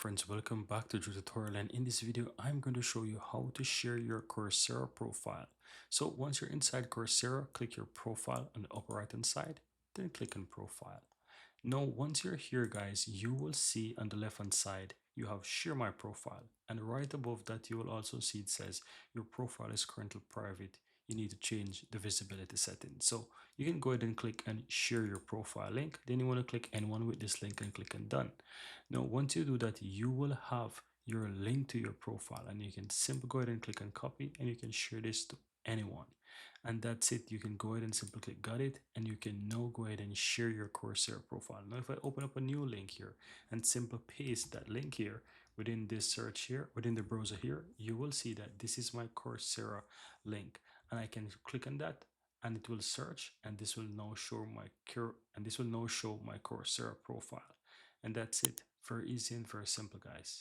Friends, welcome back to the tutorial, and in this video I'm going to show you how to share your Coursera profile. So once you're inside Coursera, click your profile on the upper right hand side, then click on profile. Now once you're here guys, you will see on the left hand side you have share my profile, and right above that you will also see it says your profile is currently private. You need to change the visibility settings. So you can go ahead and click and share your profile link, then you want to click anyone with this link and click on done. Now once you do that, you will have your link to your profile, and you can simply go ahead and click on copy, and you can share this to anyone, and that's it. You can go ahead and simply click got it, and you can now go ahead and share your Coursera profile. Now if I open up a new link here and simply paste that link here within this search here, within the browser here, you will see that this is my Coursera link, and I can click on that and it will search, and this will now show my Coursera profile. And that's it. Very easy and very simple, guys.